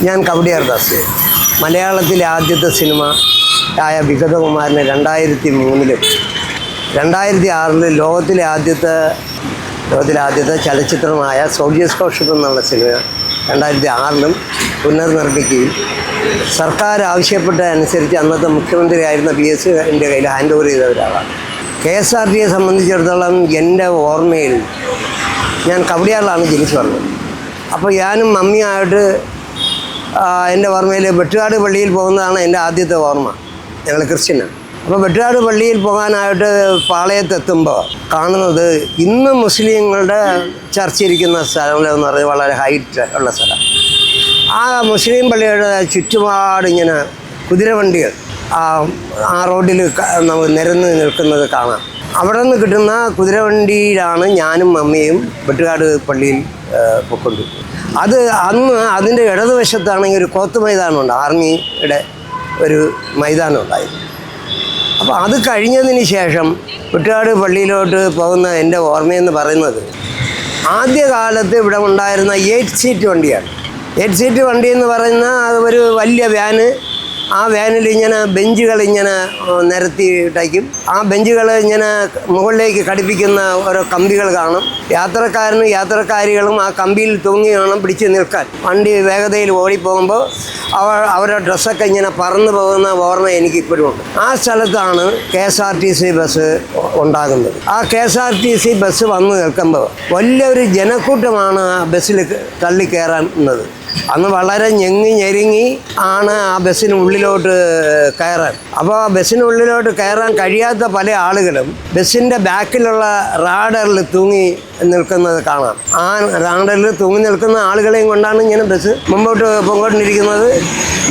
ഞാൻ കവടിയാർ ദാസ്. മലയാളത്തിലെ ആദ്യത്തെ സിനിമ ആയ വിഗതകുമാരനെ 2003-ലും 2006-ൽ ലോകത്തിലെ ആദ്യത്തെ ചലച്ചിത്രമായ സോൾജിയേഴ്സ് കൗൺഷിപ്പ് എന്നുള്ള സിനിമ 2006-ലും പുനർനിർമ്മിക്കുകയും സർക്കാർ ആവശ്യപ്പെട്ടതനുസരിച്ച് അന്നത്തെ മുഖ്യമന്ത്രിയായിരുന്ന PS എൻ്റെ കയ്യിൽ ഹാൻഡ് ഓവർ ചെയ്ത ഒരാളാണ്. KSRTയെ സംബന്ധിച്ചിടത്തോളം എൻ്റെ ഓർമ്മയിൽ ഞാൻ കവടിയാറിലാണ് ജനിച്ചു വന്നത്. അപ്പോൾ ഞാനും മമ്മിയായിട്ട് എൻ്റെ ഓർമ്മയിൽ വെട്ടുകാട് പള്ളിയിൽ പോകുന്നതാണ് എൻ്റെ ആദ്യത്തെ ഓർമ്മ. ഞങ്ങൾ ക്രിസ്ത്യനാണ്. അപ്പോൾ വെട്ടുകാട് പള്ളിയിൽ പോകാനായിട്ട് പാളയത്തെത്തുമ്പോൾ കാണുന്നത് ഇന്ന് മുസ്ലിങ്ങളുടെ ചർച്ചിരിക്കുന്ന സ്ഥലം എന്ന് പറഞ്ഞാൽ വളരെ ഹൈറ്റ് ഉള്ള സ്ഥലം. ആ മുസ്ലിം പള്ളിയുടെ ചുറ്റുപാട് ഇങ്ങനെ കുതിരവണ്ടികൾ ആ റോഡിൽ നമുക്ക് നിരന്ന് നിൽക്കുന്നത് കാണാം. അവിടെ നിന്ന് കിട്ടുന്ന കുതിരവണ്ടിയിലാണ് ഞാനും മമ്മിയും വെട്ടുകാട് പള്ളിയിൽ പൊയ്ക്കൊണ്ടിരുന്നത്. അന്ന് അതിൻ്റെ ഇടതുവശത്താണെങ്കിൽ ഒരു കോത്ത് മൈതാനമുണ്ട്, ആർമിയുടെ ഒരു മൈതാനം ഉണ്ടായിരുന്നു. അപ്പോൾ അത് കഴിഞ്ഞതിന് ശേഷം വെട്ടുകാട് പള്ളിയിലോട്ട് പോകുന്ന എൻ്റെ ഓർമ്മയെന്ന് പറയുന്നത് ആദ്യകാലത്ത് ഇവിടെ ഉണ്ടായിരുന്ന 8 സീറ്റ് വണ്ടിയാണ്. 8 സീറ്റ് വണ്ടി എന്ന് പറയുന്ന ഒരു വലിയ വാന്. ആ വാനിൽ ഇങ്ങനെ ബെഞ്ചുകൾ ഇങ്ങനെ നിരത്തിയിട്ടേക്കും. ആ ബെഞ്ചുകൾ ഇങ്ങനെ മുകളിലേക്ക് ഘടിപ്പിക്കുന്ന ഓരോ കമ്പികൾ കാണും. യാത്രക്കാരികളും ആ കമ്പിയിൽ തൂങ്ങി വേണം പിടിച്ച് നിൽക്കാൻ. വണ്ടി വേഗതയിൽ ഓടിപ്പോകുമ്പോൾ അവരുടെ ഡ്രസ്സൊക്കെ ഇങ്ങനെ പറന്നു പോകുന്ന ഓർമ്മ എനിക്കിപ്പോഴും ഉണ്ട്. ആ സ്ഥലത്താണ് KSRTC ബസ് ഉണ്ടാകുന്നത്. ആ KSRTC ബസ് വന്ന് നിൽക്കുമ്പോൾ വലിയൊരു ജനക്കൂട്ടമാണ് ആ ബസ്സിൽ തള്ളിക്കയറുന്നത്. അന്ന് വളരെ ഞെരുങ്ങി ആണ് ആ ബസ്സിനുള്ളിലോട്ട് കയറാൻ. അപ്പോൾ ആ ബസ്സിനുള്ളിലോട്ട് കയറാൻ കഴിയാത്ത പല ആളുകളും ബസ്സിൻ്റെ ബാക്കിലുള്ള റാഡറിൽ തൂങ്ങി നിൽക്കുന്നത് കാണാം. ആ റാഡറിൽ തൂങ്ങി നിൽക്കുന്ന ആളുകളെയും കൊണ്ടാണ് ഇങ്ങനെ ബസ് മുമ്പോട്ട് പോയിക്കൊണ്ടിരിക്കുന്നത്.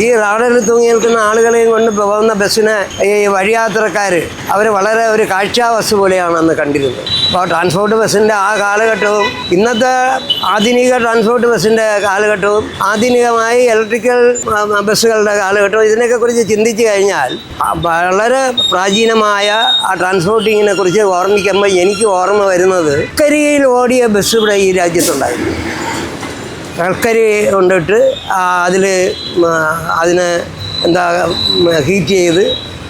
ഈ റാഡറിൽ തൂങ്ങി നിൽക്കുന്ന ആളുകളെയും കൊണ്ട് പോകുന്ന ബസ്സിനെ ഈ വഴിയാത്രക്കാർ അവർ വളരെ ഒരു കാഴ്ചാവസ്തു പോലെയാണ് അന്ന് കണ്ടിരുന്നത്. അപ്പോൾ ട്രാൻസ്പോർട്ട് ബസ്സിൻ്റെ ആ കാലഘട്ടവും ഇന്നത്തെ ആധുനിക ട്രാൻസ്പോർട്ട് ബസ്സിൻ്റെ കാലഘട്ടവും ആധുനികമായി ഇലക്ട്രിക്കൽ ബസ്സുകളുടെ കാലഘട്ടവും ഇതിനെയൊക്കെ കുറിച്ച് ചിന്തിച്ചു കഴിഞ്ഞാൽ വളരെ പ്രാചീനമായ ആ ട്രാൻസ്പോർട്ടിങ്ങിനെ കുറിച്ച് ഓർമ്മിക്കുമ്പോൾ എനിക്ക് ഓർമ്മ വരുന്നത് കൽക്കരിയിൽ ഓടിയ ബസ് ഇവിടെ ഈ രാജ്യത്തുണ്ടായിരുന്നു. കൽക്കരി കൊണ്ടിട്ട് അതിനെ ഹീറ്റ് ചെയ്ത്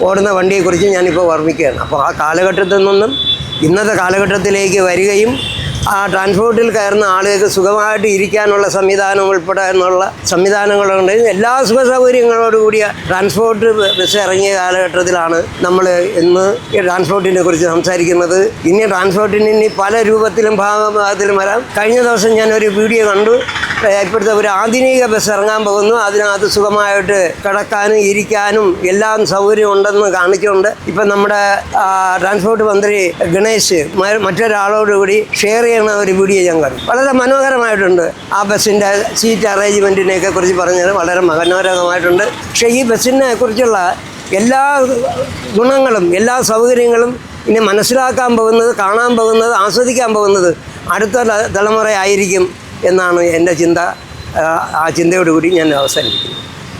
ഓടുന്ന വണ്ടിയെക്കുറിച്ച് ഞാനിപ്പോൾ ഓർമ്മിക്കുകയാണ്. അപ്പോൾ ആ കാലഘട്ടത്തിൽ നിന്നും ഇന്നത്തെ കാലഘട്ടത്തിലേക്ക് വരികയും ആ ട്രാൻസ്പോർട്ടിൽ കയറുന്ന ആളുകൾക്ക് സുഖമായിട്ട് ഇരിക്കാനുള്ള സംവിധാനം ഉൾപ്പെടെ എന്നുള്ള സംവിധാനങ്ങളുണ്ട്. എല്ലാ സുഖ സൗകര്യങ്ങളോടുകൂടിയ ട്രാൻസ്പോർട്ട് ബസ് ഇറങ്ങിയ കാലഘട്ടത്തിലാണ് നമ്മൾ ഇന്ന് ഈ ട്രാൻസ്പോർട്ടിനെ കുറിച്ച് സംസാരിക്കുന്നത്. ഇനി ട്രാൻസ്പോർട്ടിന് പല രൂപത്തിലും ഭാഗത്തിലും വരാം. കഴിഞ്ഞ ദിവസം ഞാനൊരു വീഡിയോ കണ്ടു. ഇപ്പോഴത്തെ ഒരു ആധുനിക ബസ് ഇറങ്ങാൻ പോകുന്നു. അതിനകത്ത് സുഖമായിട്ട് കിടക്കാനും ഇരിക്കാനും എല്ലാം സൗകര്യം ഉണ്ടെന്ന് കാണിച്ചുകൊണ്ട് ഇപ്പം നമ്മുടെ ട്രാൻസ്പോർട്ട് മന്ത്രി ഗണേശ് മറ്റൊരാളോടുകൂടി ഷെയർ ചെയ്യുന്ന ഒരു വീഡിയോ ഞാൻ കണ്ടു. വളരെ മനോഹരമായിട്ടുണ്ട്. ആ ബസ്സിൻ്റെ സീറ്റ് അറേഞ്ച്മെൻറ്റിനെയൊക്കെ കുറിച്ച് പറഞ്ഞത് വളരെ മനോഹരമായിട്ടുണ്ട്. പക്ഷേ ഈ ബസ്സിനെ കുറിച്ചുള്ള എല്ലാ ഗുണങ്ങളും എല്ലാ സൗകര്യങ്ങളും ഇനി മനസ്സിലാക്കാൻ പോകുന്നത്, കാണാൻ പോകുന്നത്, ആസ്വദിക്കാൻ പോകുന്നത് അടുത്ത തലമുറയായിരിക്കും എന്നാണ് എൻ്റെ ചിന്ത. ആ ചിന്തയോടുകൂടി ഞാൻ അവസാനിപ്പിക്കുന്നു.